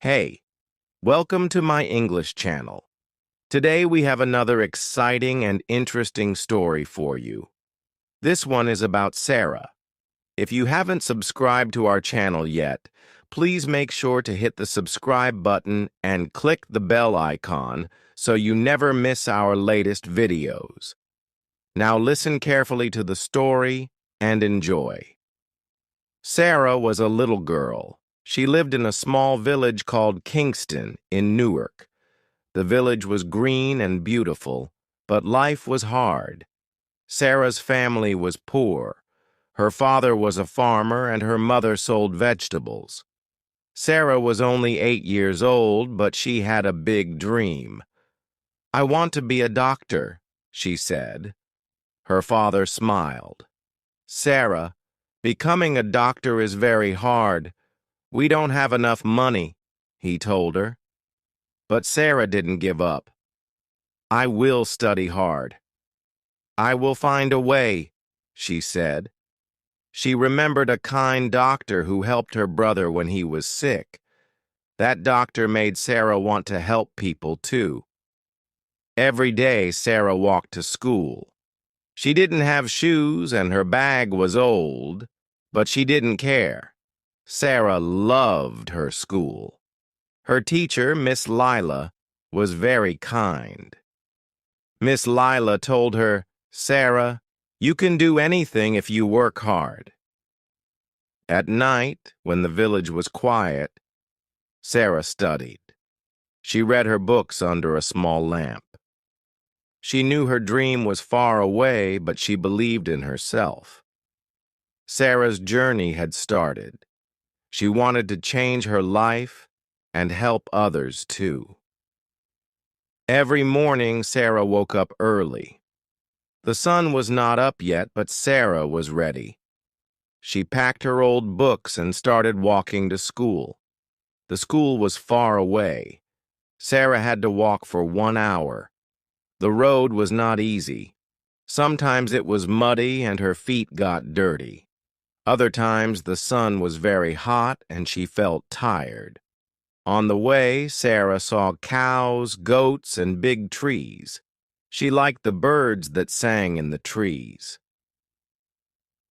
Hey, welcome to my English channel. Today we have another exciting and interesting story for you. This one is about Sarah. If you haven't subscribed to our channel yet, please make sure to hit the subscribe button and click the bell icon so you never miss our latest videos. Now listen carefully to the story and enjoy. Sarah was a little girl. She lived in a small village called Kingston in Newark. The village was green and beautiful, but life was hard. Sarah's family was poor. Her father was a farmer and her mother sold vegetables. Sarah was only 8 years old, but she had a big dream. "I want to be a doctor," she said. Her father smiled. "Sarah, becoming a doctor is very hard. We don't have enough money," he told her. But Sarah didn't give up. "I will study hard. I will find a way," she said. She remembered a kind doctor who helped her brother when he was sick. That doctor made Sarah want to help people too. Every day Sarah walked to school. She didn't have shoes and her bag was old, but she didn't care. Sarah loved her school. Her teacher, Miss Lila, was very kind. Miss Lila told her, "Sarah, you can do anything if you work hard." At night, when the village was quiet, Sarah studied. She read her books under a small lamp. She knew her dream was far away, but she believed in herself. Sarah's journey had started. She wanted to change her life and help others too. Every morning, Sarah woke up early. The sun was not up yet, but Sarah was ready. She packed her old books and started walking to school. The school was far away. Sarah had to walk for 1 hour. The road was not easy. Sometimes it was muddy and her feet got dirty. Other times the sun was very hot and she felt tired. On the way, Sarah saw cows, goats, and big trees. She liked the birds that sang in the trees.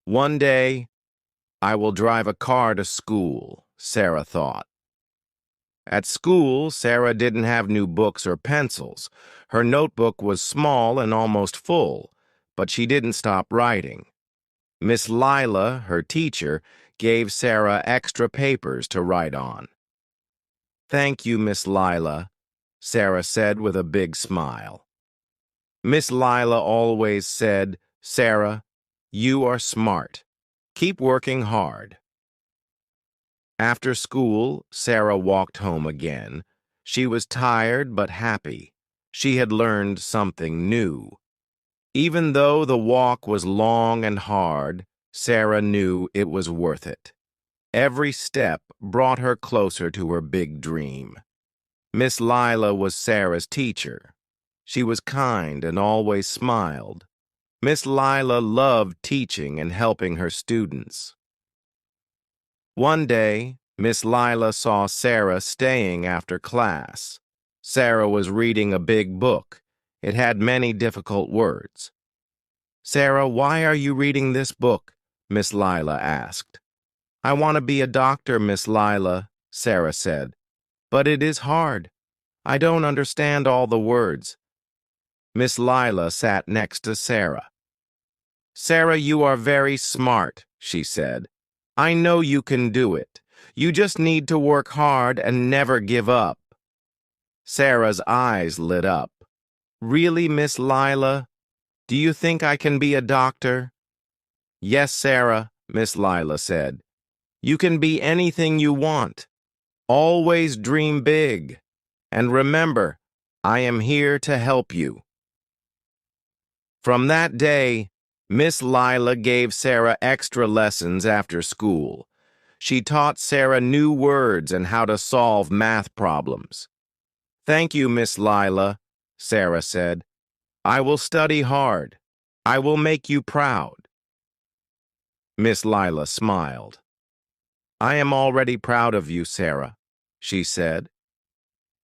One day, "I will drive a car to school," Sarah thought. At school, Sarah didn't have new books or pencils. Her notebook was small and almost full, but she didn't stop writing. Miss Lila, her teacher, gave Sarah extra papers to write on. "Thank you, Miss Lila," Sarah said with a big smile. Miss Lila always said, "Sarah, you are smart. Keep working hard." After school, Sarah walked home again. She was tired but happy. She had learned something new. Even though the walk was long and hard, Sarah knew it was worth it. Every step brought her closer to her big dream. Miss Lila was Sarah's teacher. She was kind and always smiled. Miss Lila loved teaching and helping her students. One day, Miss Lila saw Sarah staying after class. Sarah was reading a big book. It had many difficult words. "Sarah, why are you reading this book?" Miss Lila asked. "I want to be a doctor, Miss Lila," Sarah said. "But it is hard. I don't understand all the words." Miss Lila sat next to Sarah. "Sarah, you are very smart," she said. "I know you can do it. You just need to work hard and never give up." Sarah's eyes lit up. "Really, Miss Lila? Do you think I can be a doctor?" "Yes, Sarah," Miss Lila said. "You can be anything you want. Always dream big. And remember, I am here to help you." From that day, Miss Lila gave Sarah extra lessons after school. She taught Sarah new words and how to solve math problems. "Thank you, Miss Lila," Sarah said. "I will study hard. I will make you proud." Miss Lila smiled. "I am already proud of you, Sarah. she said.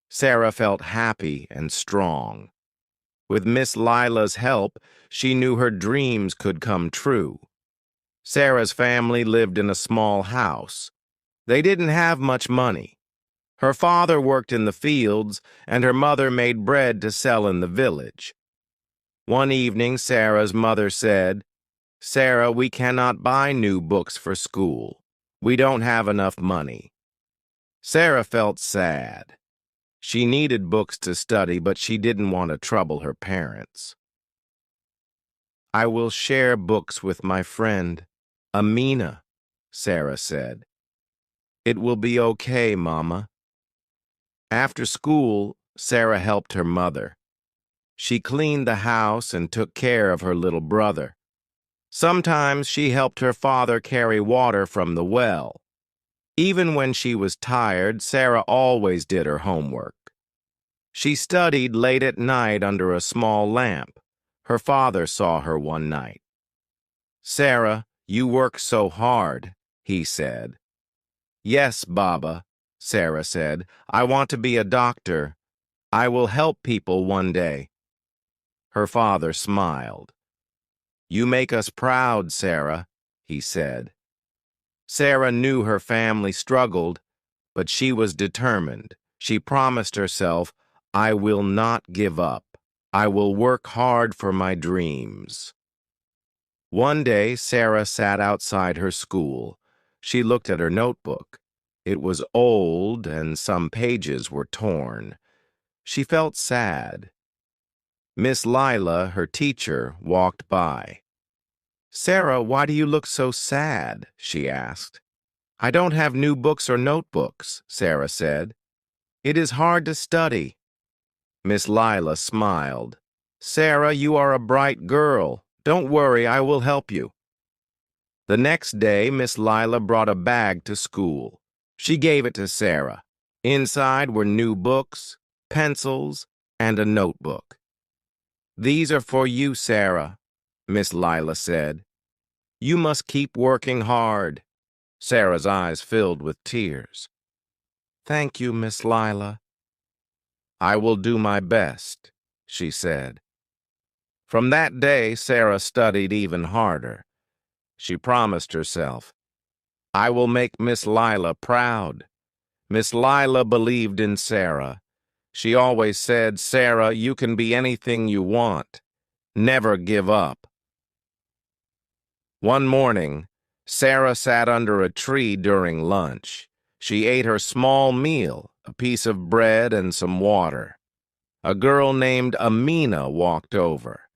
Sarah felt happy and strong. With Miss Lila's help, she knew her dreams could come true. Sarah's family lived in a small house. They didn't have much money. Her father worked in the fields, and her mother made bread to sell in the village. One evening, Sarah's mother said, "Sarah, we cannot buy new books for school. We don't have enough money." Sarah felt sad. She needed books to study, but she didn't want to trouble her parents. "I will share books with my friend, Amina," Sarah said. "It will be okay, Mama." After school, Sarah helped her mother. She cleaned the house and took care of her little brother. Sometimes she helped her father carry water from the well. Even when she was tired, Sarah always did her homework. She studied late at night under a small lamp. Her father saw her one night. "Sarah, you work so hard," he said. "Yes, Baba," Sarah said. "I want to be a doctor. I will help people one day." Her father smiled. "You make us proud, Sarah," he said. Sarah knew her family struggled, but she was determined. She promised herself, "I will not give up. I will work hard for my dreams." One day, Sarah sat outside her school. She looked at her notebook. It was old and some pages were torn. She felt sad. Miss Lila, her teacher, walked by. "Sarah, why do you look so sad?" she asked. "I don't have new books or notebooks," Sarah said. "It is hard to study." Miss Lila smiled. "Sarah, you are a bright girl. Don't worry, I will help you." The next day, Miss Lila brought a bag to school. She gave it to Sarah. Inside were new books, pencils, and a notebook. "These are for you, Sarah," Miss Lila said. "You must keep working hard." Sarah's eyes filled with tears. "Thank you, Miss Lila." "I will do my best," she said. From that day, Sarah studied even harder. She promised herself, "I will make Miss Lila proud." Miss Lila believed in Sarah. She always said, "Sarah, you can be anything you want. Never give up." One morning, Sarah sat under a tree during lunch. She ate her small meal, a piece of bread and some water. A girl named Amina walked over.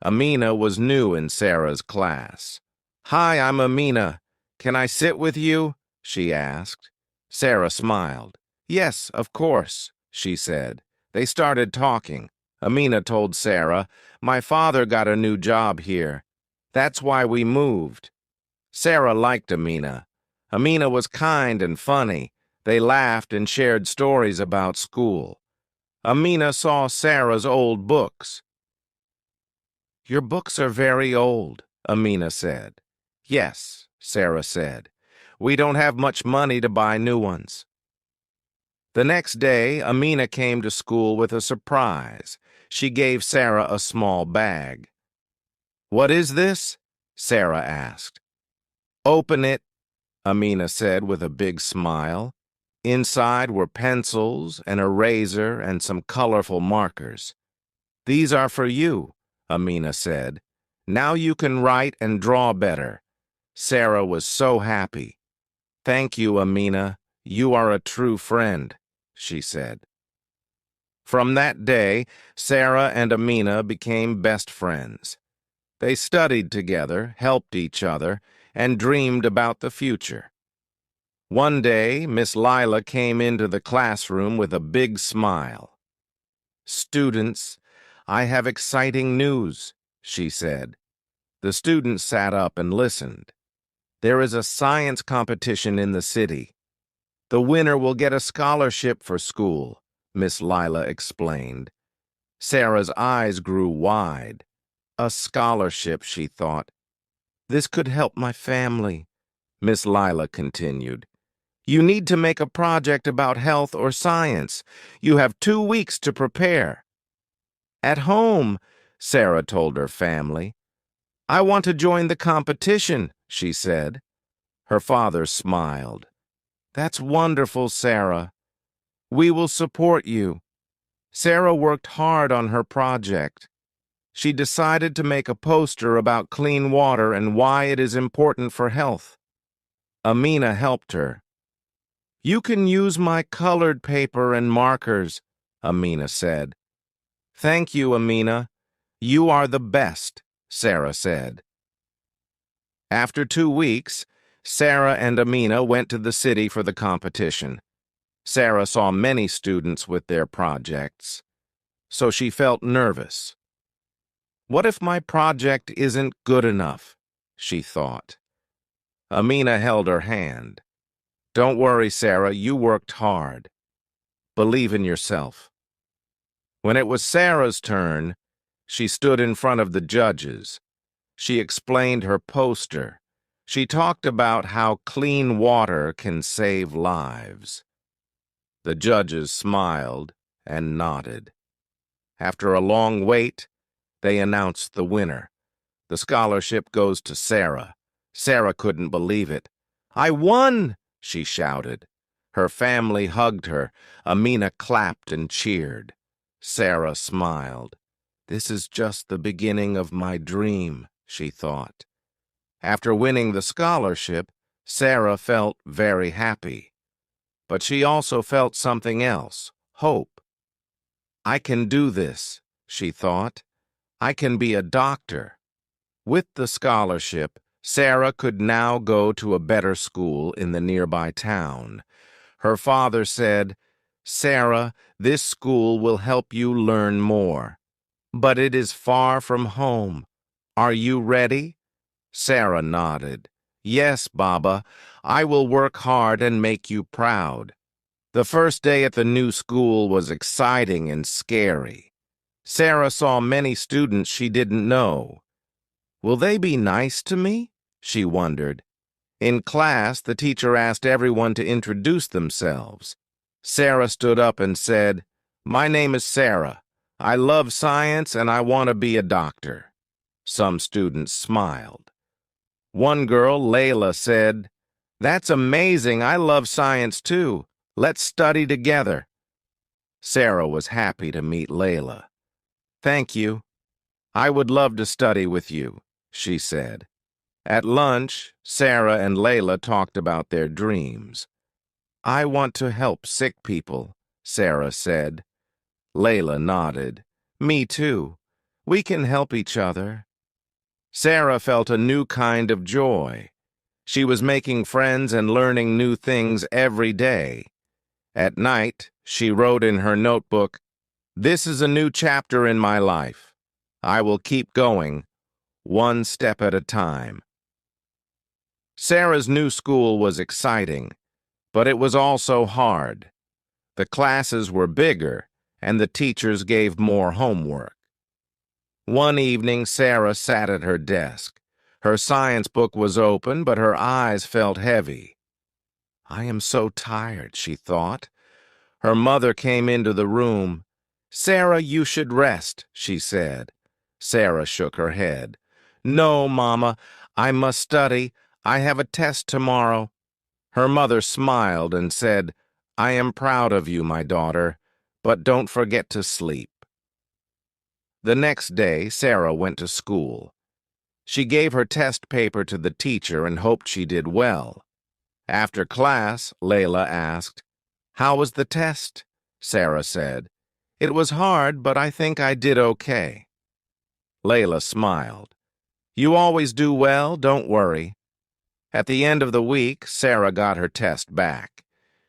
Amina was new in Sarah's class. "Hi, I'm Amina. Can I sit with you?" she asked. Sarah smiled. "Yes, of course," she said. They started talking. Amina told Sarah, "My father got a new job here. That's why we moved." Sarah liked Amina. Amina was kind and funny. They laughed and shared stories about school. Amina saw Sarah's old books. "Your books are very old," Amina said. "Yes," Sarah said. "We don't have much money to buy new ones." The next day, Amina came to school with a surprise. She gave Sarah a small bag. "What is this?" Sarah asked. "Open it," Amina said with a big smile. Inside were pencils, an eraser, and some colorful markers. "These are for you," Amina said. "Now you can write and draw better." Sarah was so happy. "Thank you, Amina. You are a true friend," she said. From that day, Sarah and Amina became best friends. They studied together, helped each other, and dreamed about the future. One day, Miss Lila came into the classroom with a big smile. "Students, I have exciting news," she said. The students sat up and listened. "There is a science competition in the city. The winner will get a scholarship for school," Miss Lila explained. Sarah's eyes grew wide. A scholarship, she thought. "This could help my family," Miss Lila continued. You need to make a project about health or science. You have 2 weeks to prepare. At home, Sarah told her family. I want to join the competition, she said. Her father smiled. That's wonderful, Sarah. We will support you. Sarah worked hard on her project. She decided to make a poster about clean water and why it is important for health. Amina helped her. You can use my colored paper and markers, Amina said. Thank you, Amina. You are the best, Sarah said. After 2 weeks, Sarah and Amina went to the city for the competition. Sarah saw many students with their projects, so she felt nervous. What if my project isn't good enough? She thought. Amina held her hand. Don't worry, Sarah, you worked hard. Believe in yourself. When it was Sarah's turn, she stood in front of the judges. She explained her poster. She talked about how clean water can save lives. The judges smiled and nodded. After a long wait, they announced the winner. The scholarship goes to Sarah. Sarah couldn't believe it. I won, she shouted. Her family hugged her. Amina clapped and cheered. Sarah smiled. This is just the beginning of my dream, she thought. After winning the scholarship, Sarah felt very happy. But she also felt something else, hope. I can do this, she thought. I can be a doctor. With the scholarship, Sarah could now go to a better school in the nearby town. Her father said, Sarah, this school will help you learn more. But it is far from home. Are you ready? Sarah nodded. Yes, Baba, I will work hard and make you proud. The first day at the new school was exciting and scary. Sarah saw many students she didn't know. Will they be nice to me? She wondered. In class, the teacher asked everyone to introduce themselves. Sarah stood up and said, My name is Sarah. I love science and I want to be a doctor. Some students smiled. One girl, Layla, said, That's amazing. I love science too. Let's study together. Sarah was happy to meet Layla. Thank you. I would love to study with you, she said. At lunch, Sarah and Layla talked about their dreams. I want to help sick people, Sarah said. Layla nodded. Me too. We can help each other. Sarah felt a new kind of joy. She was making friends and learning new things every day. At night, she wrote in her notebook, This is a new chapter in my life. I will keep going, one step at a time. Sarah's new school was exciting, but it was also hard. The classes were bigger, and the teachers gave more homework. One evening, Sarah sat at her desk. Her science book was open, but her eyes felt heavy. I am so tired, she thought. Her mother came into the room. Sarah, you should rest, she said. Sarah shook her head. No, Mama, I must study. I have a test tomorrow. Her mother smiled and said, I am proud of you, my daughter, but don't forget to sleep. The next day, Sarah went to school. She gave her test paper to the teacher and hoped she did well. After class, Layla asked, How was the test? Sarah said, It was hard, but I think I did okay. Layla smiled. You always do well, don't worry. At the end of the week, Sarah got her test back.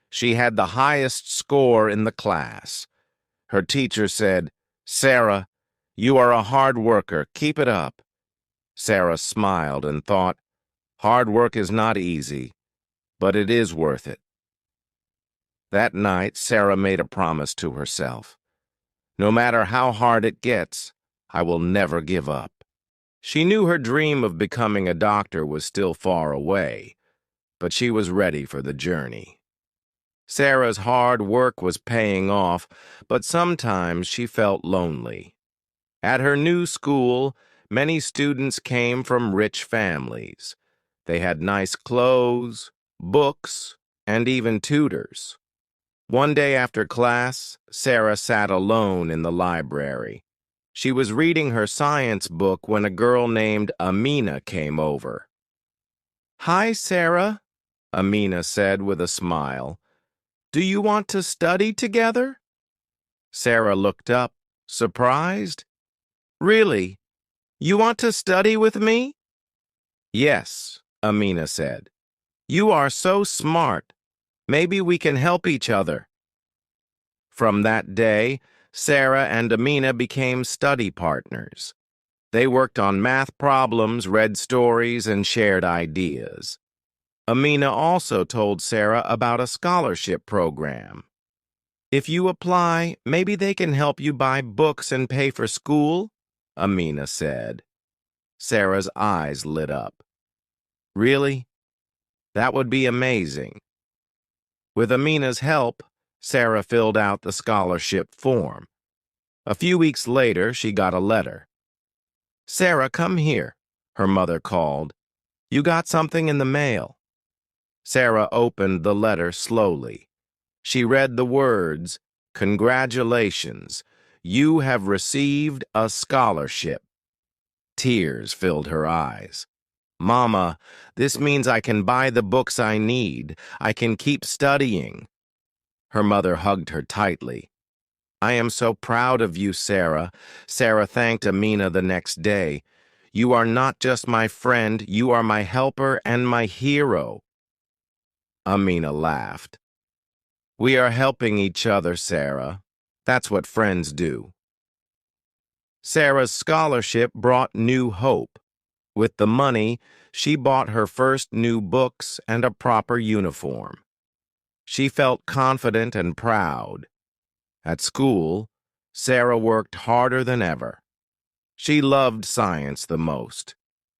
She had the highest score in the class. Her teacher said, Sarah, you are a hard worker. Keep it up. Sarah smiled and thought, hard work is not easy, but it is worth it. That night, Sarah made a promise to herself. No matter how hard it gets, I will never give up. She knew her dream of becoming a doctor was still far away, but she was ready for the journey. Sarah's hard work was paying off, but sometimes she felt lonely. At her new school, many students came from rich families. They had nice clothes, books, and even tutors. One day after class, Sarah sat alone in the library. She was reading her science book when a girl named Amina came over. "Hi, Sarah," Amina said with a smile. "Do you want to study together?" Sarah looked up, surprised. "Really? You want to study with me?" "Yes," Amina said. "You are so smart. Maybe we can help each other." From that day, Sarah and Amina became study partners. They worked on math problems, read stories, and shared ideas. Amina also told Sarah about a scholarship program. "If you apply, maybe they can help you buy books and pay for school," Amina said. Sarah's eyes lit up. "Really? That would be amazing." With Amina's help, Sarah filled out the scholarship form. A few weeks later, she got a letter. "Sarah, come here," her mother called. "You got something in the mail." Sarah opened the letter slowly. She read the words, "Congratulations, you have received a scholarship." Tears filled her eyes. "Mama, this means I can buy the books I need. I can keep studying." Her mother hugged her tightly. "I am so proud of you, Sarah." Sarah thanked Amina the next day. "You are not just my friend, you are my helper and my hero." Amina laughed. "We are helping each other, Sarah. That's what friends do." Sarah's scholarship brought new hope. With the money, she bought her first new books and a proper uniform. She felt confident and proud. At school, Sarah worked harder than ever. She loved science the most.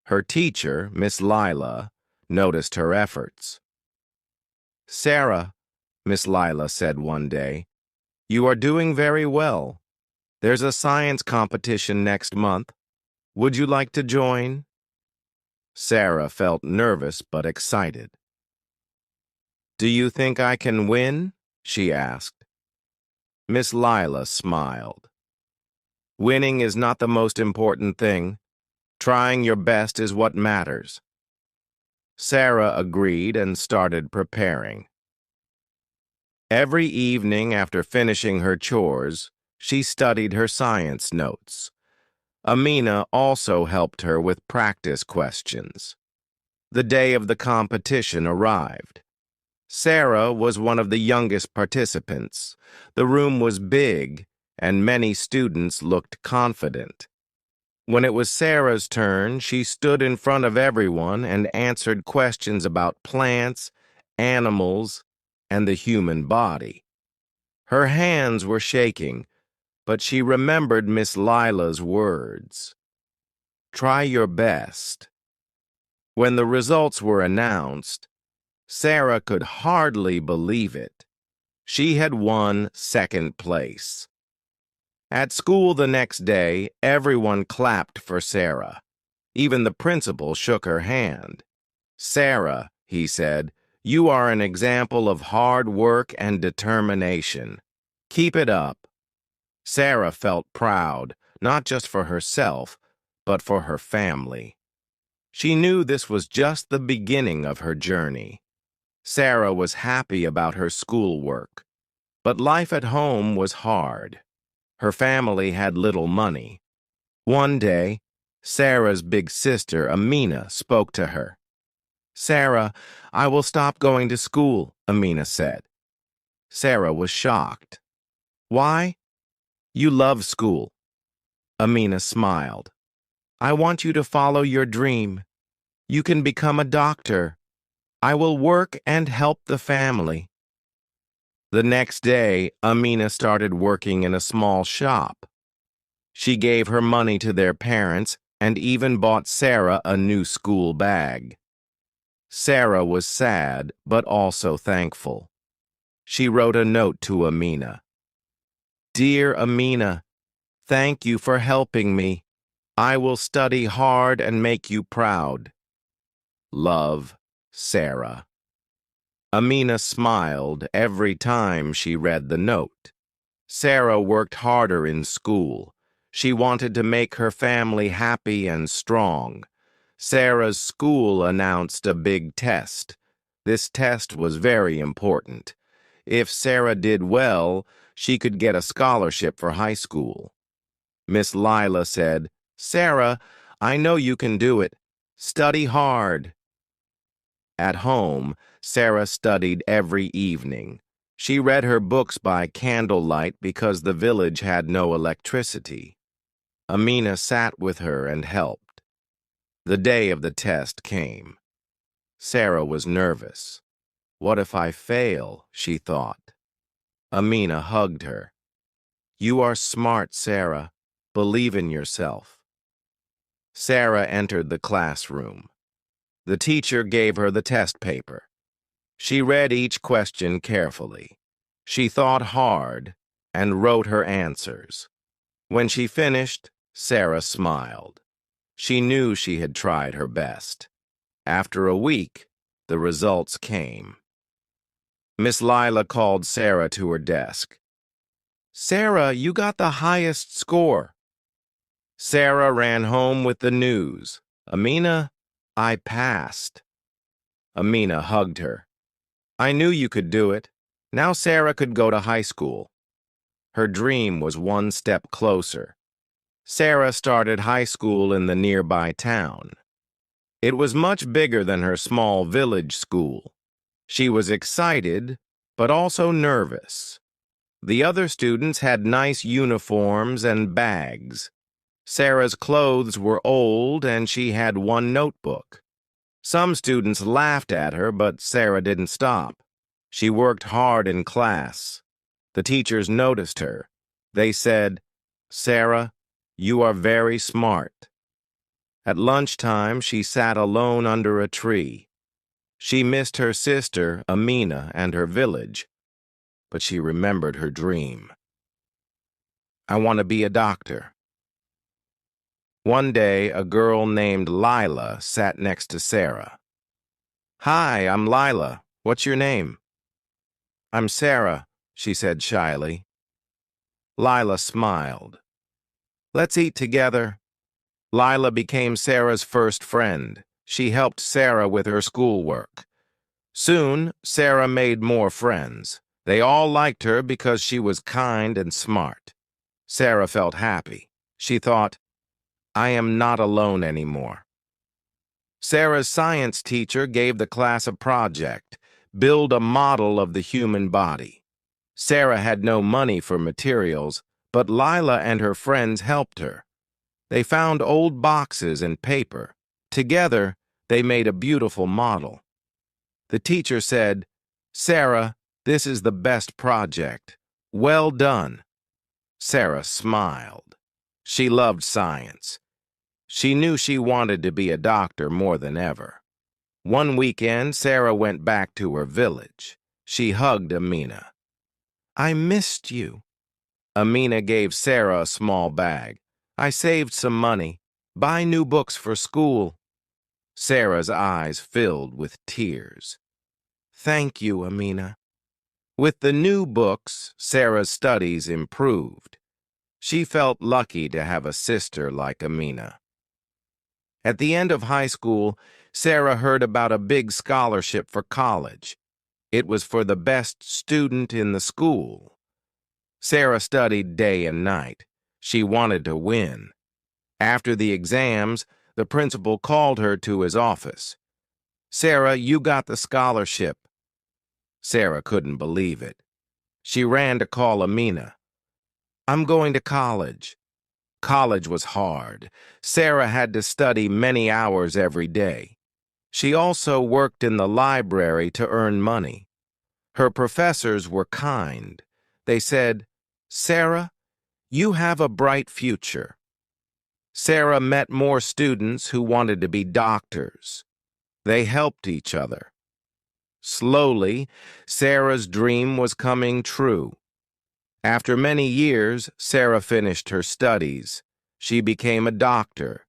Her teacher, Miss Lila, noticed her efforts. "Sarah," Miss Lila said one day, "you are doing very well. There's a science competition next month. Would you like to join?" Sarah felt nervous but excited. "Do you think I can win?" she asked. Miss Lila smiled. "Winning is not the most important thing. Trying your best is what matters." Sarah agreed and started preparing. Every evening after finishing her chores, she studied her science notes. Amina also helped her with practice questions. The day of the competition arrived. Sarah was one of the youngest participants. The room was big, and many students looked confident. When it was Sarah's turn, she stood in front of everyone and answered questions about plants, animals, and the human body. Her hands were shaking, but she remembered Miss Lila's words. "Try your best." When the results were announced, Sarah could hardly believe it. She had won second place. At school the next day, everyone clapped for Sarah. Even the principal shook her hand. "Sarah," he said, "you are an example of hard work and determination. Keep it up." Sarah felt proud, not just for herself, but for her family. She knew this was just the beginning of her journey. Sarah was happy about her schoolwork, but life at home was hard. Her family had little money. One day, Sarah's big sister, Amina, spoke to her. "Sarah, I will stop going to school," Amina said. Sarah was shocked. "Why?" "You love school." Amina smiled. "I want you to follow your dream. You can become a doctor. I will work and help the family." The next day, Amina started working in a small shop. She gave her money to their parents and even bought Sarah a new school bag. Sarah was sad, but also thankful. She wrote a note to Amina. "Dear Amina, thank you for helping me. I will study hard and make you proud. Love, Sarah." Amina smiled every time she read the note. Sarah worked harder in school. She wanted to make her family happy and strong. Sarah's school announced a big test. This test was very important. If Sarah did well, she could get a scholarship for high school. Miss Lila said, "Sarah, I know you can do it. Study hard." At home, Sarah studied every evening. She read her books by candlelight because the village had no electricity. Amina sat with her and helped. The day of the test came. Sarah was nervous. "What if I fail?" she thought. Amina hugged her. "You are smart, Sarah. Believe in yourself." Sarah entered the classroom. The teacher gave her the test paper. She read each question carefully. She thought hard and wrote her answers. When she finished, Sarah smiled. She knew she had tried her best. After a week, the results came. Miss Lila called Sarah to her desk. "Sarah, you got the highest score." Sarah ran home with the news. "Amina, I passed." Amina hugged her. "I knew you could do it." Now Sarah could go to high school. Her dream was one step closer. Sarah started high school in the nearby town. It was much bigger than her small village school. She was excited, but also nervous. The other students had nice uniforms and bags. Sarah's clothes were old and she had one notebook. Some students laughed at her, but Sarah didn't stop. She worked hard in class. The teachers noticed her. They said, "Sarah, you are very smart." At lunchtime, she sat alone under a tree. She missed her sister, Amina, and her village, but she remembered her dream. "I want to be a doctor." One day, a girl named Lila sat next to Sarah. "Hi, I'm Lila. What's your name?" "I'm Sarah," she said shyly. Lila smiled. "Let's eat together." Lila became Sarah's first friend. She helped Sarah with her schoolwork. Soon, Sarah made more friends. They all liked her because she was kind and smart. Sarah felt happy. She thought, "I am not alone anymore." Sarah's science teacher gave the class a project, build a model of the human body. Sarah had no money for materials, but Lila and her friends helped her. They found old boxes and paper. Together, they made a beautiful model. The teacher said, "Sarah, this is the best project. Well done." Sarah smiled. She loved science. She knew she wanted to be a doctor more than ever. One weekend, Sarah went back to her village. She hugged Amina. "I missed you." Amina gave Sarah a small bag. "I saved some money. Buy new books for school." Sarah's eyes filled with tears. "Thank you, Amina." With the new books, Sarah's studies improved. She felt lucky to have a sister like Amina. At the end of high school, Sarah heard about a big scholarship for college. It was for the best student in the school. Sarah studied day and night. She wanted to win. After the exams, the principal called her to his office. "Sarah, you got the scholarship." Sarah couldn't believe it. She ran to call Amina. "I'm going to college." College was hard. Sarah had to study many hours every day. She also worked in the library to earn money. Her professors were kind. They said, "Sarah, you have a bright future." Sarah met more students who wanted to be doctors. They helped each other. Slowly, Sarah's dream was coming true. After many years, Sarah finished her studies. She became a doctor.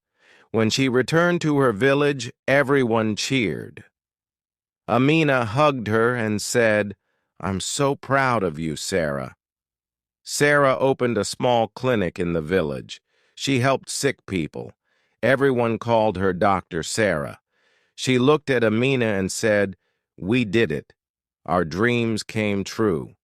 When she returned to her village, everyone cheered. Amina hugged her and said, "I'm so proud of you, Sarah." Sarah opened a small clinic in the village. She helped sick people. Everyone called her Dr. Sarah. She looked at Amina and said, "We did it. Our dreams came true."